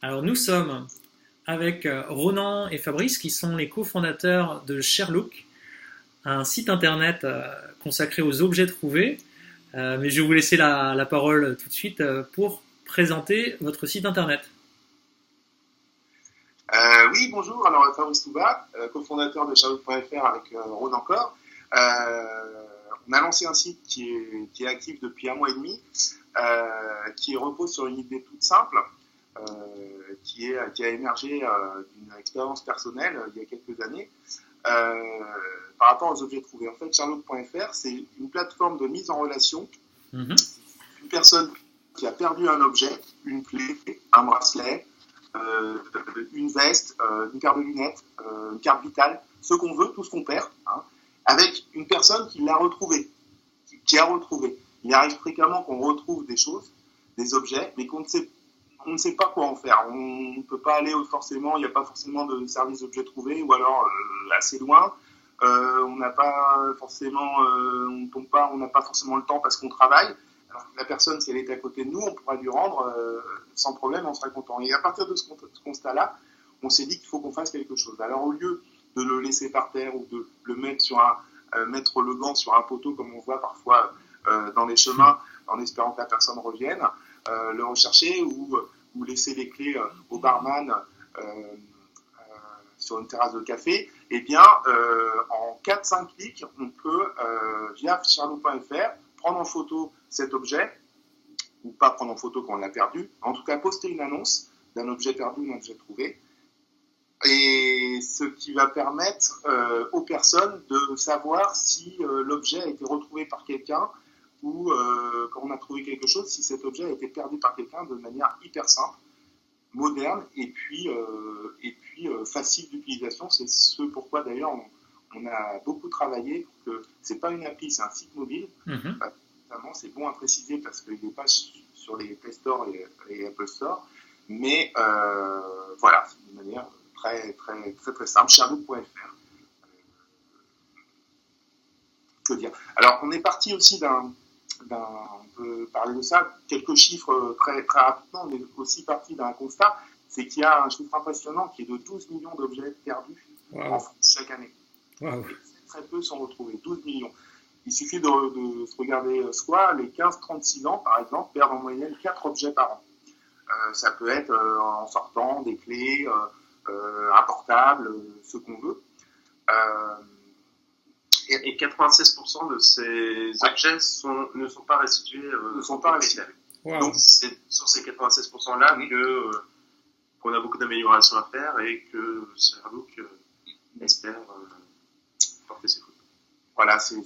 Alors nous sommes avec Ronan et Fabrice qui sont les cofondateurs de Sherlock, un site internet consacré aux objets trouvés. Mais je vais vous laisser la parole tout de suite pour présenter votre site internet. Oui, bonjour. Alors, Fabrice Touba, cofondateur de Sherlock.fr avec Rhône encore. On a lancé un site qui est actif depuis 1 mois et demi, qui repose sur une idée toute simple, qui a émergé d'une expérience personnelle il y a quelques années, par rapport aux objets trouvés. En fait, Sherlock.fr, c'est une plateforme de mise en relation. Une personne qui a perdu un objet, une clé, un bracelet, une veste, une paire de lunettes, une carte vitale, ce qu'on veut, tout ce qu'on perd, avec une personne qui l'a retrouvé, qui a retrouvé. Il arrive fréquemment qu'on retrouve des choses, des objets, mais on ne sait pas quoi en faire. On ne peut pas aller forcément, il n'y a pas forcément de service d'objets trouvés, ou alors assez loin. On n'a pas forcément, on n'a pas forcément le temps parce qu'on travaille. Alors que la personne, si elle était à côté de nous, on pourra lui rendre sans problème, on sera content. Et à partir de ce constat-là, on s'est dit qu'il faut qu'on fasse quelque chose. Alors au lieu de le laisser par terre ou de le mettre mettre le gant sur un poteau comme on voit parfois dans les chemins, en espérant que la personne revienne, le rechercher ou laisser les clés au barman sur une terrasse de café, eh bien, en 4-5 clics, on peut, via Sherlock.fr, prendre en photo cet objet, ou pas prendre en photo quand on l'a perdu, en tout cas poster une annonce d'un objet perdu ou d'un objet trouvé, et ce qui va permettre aux personnes de savoir si l'objet a été retrouvé par quelqu'un ou quand on a trouvé quelque chose, si cet objet a été perdu par quelqu'un de manière hyper simple, moderne et puis facile d'utilisation. C'est ce pourquoi d'ailleurs on a beaucoup travaillé pour que c'est pas une appli, c'est un site mobile. Notamment, c'est bon à préciser parce qu'il n'est pas sur les Play Store et Apple Store, mais voilà, c'est une manière très très très très simple. Sherlock.fr. Que dire. Alors, on est parti aussi on peut parler de ça, quelques chiffres très, très rapidement. On est aussi parti d'un constat, c'est qu'il y a un chiffre impressionnant qui est de 12 millions d'objets perdus en France chaque année. Wow. Très peu sont retrouvés, 12 millions. Il suffit de se regarder soi, les 15-36 ans, par exemple, perdent en moyenne 4 objets par an. Ça peut être en sortant des clés, un portable, ce qu'on veut. Et 96% de ces objets ne sont pas restitués. Ne sont pas restitués. Wow. Donc, c'est sur ces 96%-là qu'on a beaucoup d'améliorations à faire et que Sherlock espère porter ses fruits. Voilà, c'est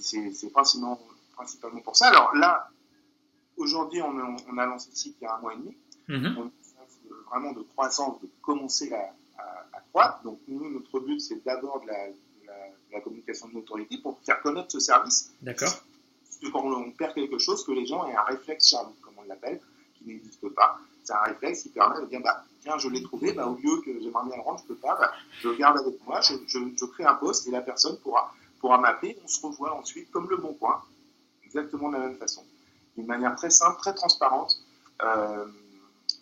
principalement pour ça. Alors là, aujourd'hui, on a lancé le site il y a 1 mois et demi. On a vraiment de croissance, de commencer à croître. Donc, nous, notre but, c'est d'abord de la communication de l'autorité pour faire connaître ce service. D'accord. Parce que quand on perd quelque chose, que les gens aient un réflexe Sherlock, comme on l'appelle, qui n'existe pas. C'est un réflexe qui permet de dire, tiens, je l'ai trouvé, au lieu que j'aimerais bien le rendre, je ne peux pas, je le garde avec moi, je crée un post et la personne pourra m'appeler. On se revoit ensuite, comme le Bon Coin, exactement de la même façon. D'une manière très simple, très transparente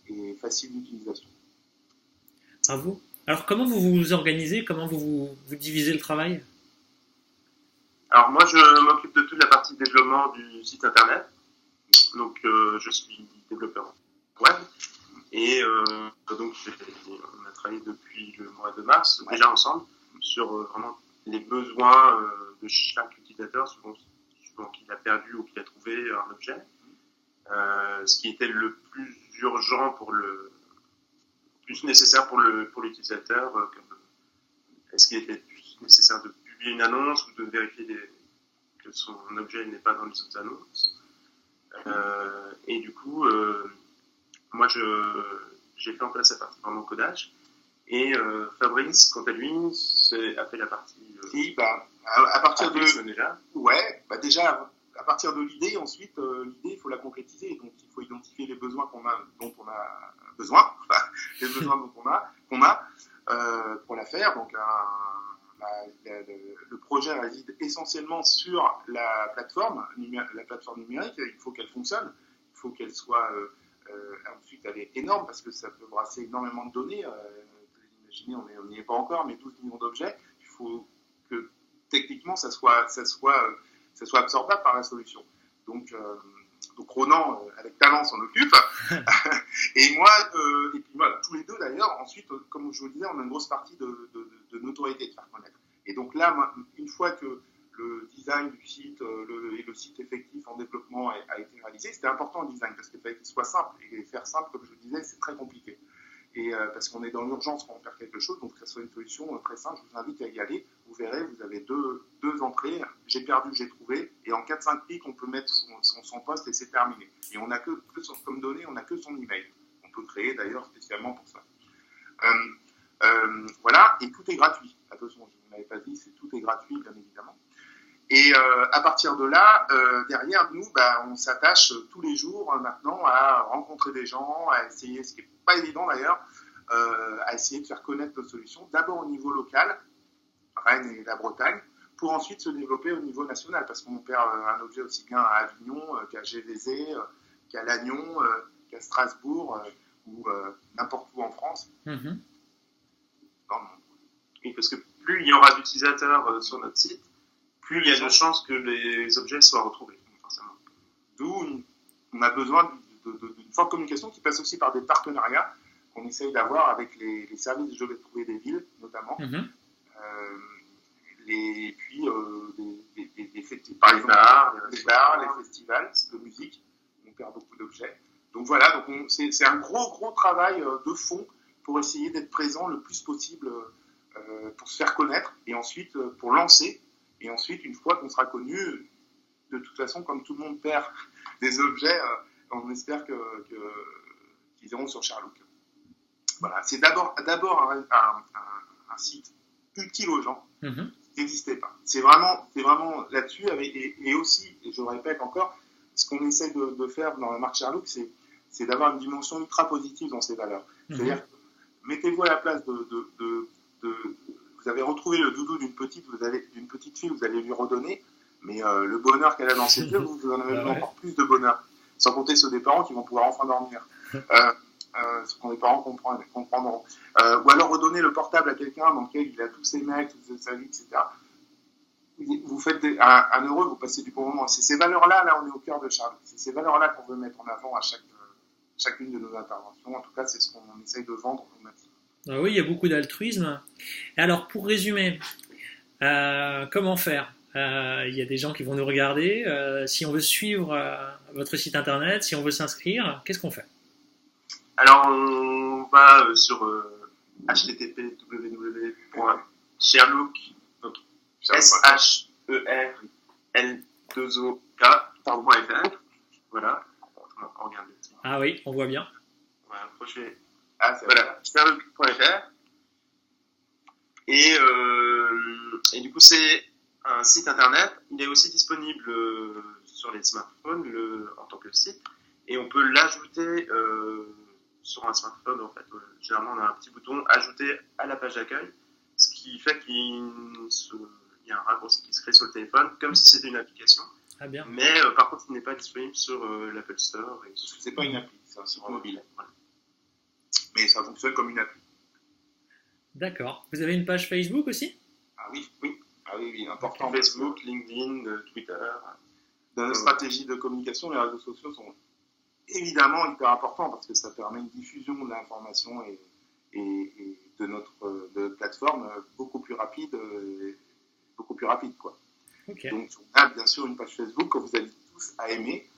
et facile d'utilisation. À vous. Alors, comment vous vous organisez? Comment vous divisez le travail? Alors, moi, je m'occupe de toute la partie développement du site internet. Donc, je suis développeur web. Et donc, on a travaillé depuis le mois de mars, déjà ensemble, sur vraiment les besoins de chaque utilisateur, suivant qu'il a perdu ou qu'il a trouvé un objet. Ce qui était le plus urgent plus nécessaire pour l'utilisateur. Est-ce qu'il était plus nécessaire de publier une annonce ou de vérifier que son objet n'est pas dans les autres annonces. Et du coup, moi, j'ai fait en place la partie vraiment codage. Et Fabrice, quant à lui, a fait la partie... à partir de... Déjà. Ouais, déjà, à partir de l'idée, ensuite, l'idée, il faut la concrétiser. Donc, il faut identifier les besoins dont on a besoin, les besoins qu'on a pour la faire. Donc, le projet réside essentiellement sur la plateforme numérique. Il faut qu'elle fonctionne, il faut qu'elle soit ensuite, elle est énorme parce que ça peut brasser énormément de données. Vous imaginez, on n'y est pas encore, mais 12 millions d'objets. Il faut que techniquement, ça soit absorbable par la solution. Donc Ronan, avec talent, s'en occupe. Et moi, et puis voilà, tous les deux d'ailleurs, ensuite, comme je vous le disais, on a une grosse partie de notoriété, de faire connaître. Et donc là, une fois que le design du site et le site effectif en développement a été réalisé, c'était important le design parce qu'il fallait qu'il soit simple. Et faire simple, comme je le disais, c'est très compliqué. Et parce qu'on est dans l'urgence quand on perd quelque chose, donc que ça soit une solution très simple, je vous invite à y aller. Vous verrez, vous avez deux entrées, j'ai perdu, j'ai trouvé, et en 4-5 clics, on peut mettre son poste et c'est terminé. Et on n'a comme données, on n'a que son email. On peut créer d'ailleurs spécialement pour ça. Voilà, et tout est gratuit. Attention, je ne vous l'avais pas dit, tout est gratuit, bien évidemment. Et à partir de là, derrière nous, on s'attache tous les jours maintenant à rencontrer des gens, à essayer, ce qui n'est pas évident d'ailleurs, à essayer de faire connaître nos solutions, d'abord au niveau local, Rennes et la Bretagne, pour ensuite se développer au niveau national, parce qu'on perd un objet aussi bien à Avignon qu'à Gévésé, qu'à Lannion, qu'à Strasbourg, ou n'importe où en France. Mm-hmm. Dans le monde. Oui, parce que plus il y aura d'utilisateurs sur notre site, plus il y a de chances que les objets soient retrouvés, forcément. D'où on a besoin d'une forte communication qui passe aussi par des partenariats qu'on essaye d'avoir avec les services de je vais trouver des villes, notamment. Mm-hmm. Et puis, des festivals, par exemple, les bars, les festivals de musique, on perd beaucoup d'objets. Donc voilà, donc c'est un gros travail de fond pour essayer d'être présent le plus possible pour se faire connaître et ensuite pour lancer. Et ensuite, une fois qu'on sera connu, de toute façon, comme tout le monde perd des objets, on espère qu'ils iront sur Sherlock. Voilà, c'est d'abord un site utile aux gens qui n'existait pas. C'est vraiment là-dessus, et aussi, et je le répète encore, ce qu'on essaie de faire dans la marque Sherlock, c'est d'avoir une dimension ultra positive dans ces valeurs. C'est-à-dire, mettez-vous à la place vous avez retrouvé le doudou d'une petite fille, vous allez lui redonner, mais le bonheur qu'elle a dans ses yeux, vous en avez encore plus de bonheur. Sans compter ceux des parents qui vont pouvoir enfin dormir. Ce qu'on les parents comprendront. Ou alors redonner le portable à quelqu'un dans lequel il a tous ses mails, toute sa vie, etc. Vous faites un heureux, vous passez du bon moment. C'est ces valeurs-là, on est au cœur de Sherlock. C'est ces valeurs-là qu'on veut mettre en avant à chacune de nos interventions. En tout cas, c'est ce qu'on essaye de vendre au maximum. Ah oui, il y a beaucoup d'altruisme. Et alors, pour résumer, comment faire ? Il y a des gens qui vont nous regarder. Si on veut suivre votre site internet, si on veut s'inscrire, qu'est-ce qu'on fait ? Alors, on va sur http://sherlock, donc SHERL2OK.fr. Voilà, on regarde le site. Ah oui, on voit bien. On va approcher. Voilà, sherlock.fr. Et du coup, c'est un site internet. Il est aussi disponible sur les smartphones en tant que site. Et on peut l'ajouter sur un smartphone. En fait, généralement, on a un petit bouton ajouter à la page d'accueil. Ce qui fait qu'il y a un raccourci qui se crée sur le téléphone, comme si c'était une application. Ah bien. Mais par contre, il n'est pas disponible sur l'Apple Store. C'est pas une appli, c'est un site mobile. Voilà. Mais ça fonctionne comme une appli. D'accord. Vous avez une page Facebook aussi ? Ah oui, important. Facebook, LinkedIn, Twitter. Dans notre stratégie de communication, les réseaux sociaux sont évidemment hyper importants parce que ça permet une diffusion de l'information et de notre plateforme beaucoup plus rapide, quoi. Okay. Donc on a bien sûr une page Facebook que vous invite tous à aimer,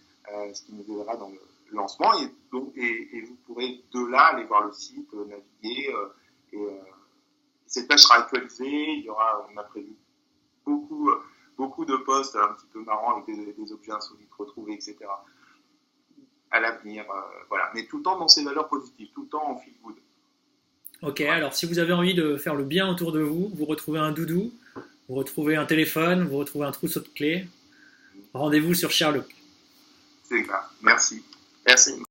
ce qui nous aidera dans le lancement et vous pourrez de là aller voir le site, naviguer cette page sera actualisée. On a prévu beaucoup de posts un petit peu marrants avec des objets insolites retrouvés, etc. à l'avenir, voilà. Mais tout le temps dans ces valeurs positives, tout le temps en feel good. Ok, alors si vous avez envie de faire le bien autour de vous, vous retrouvez un doudou, vous retrouvez un téléphone, vous retrouvez un trousseau de clés, rendez-vous sur Sherlock. C'est ça, merci. Merci.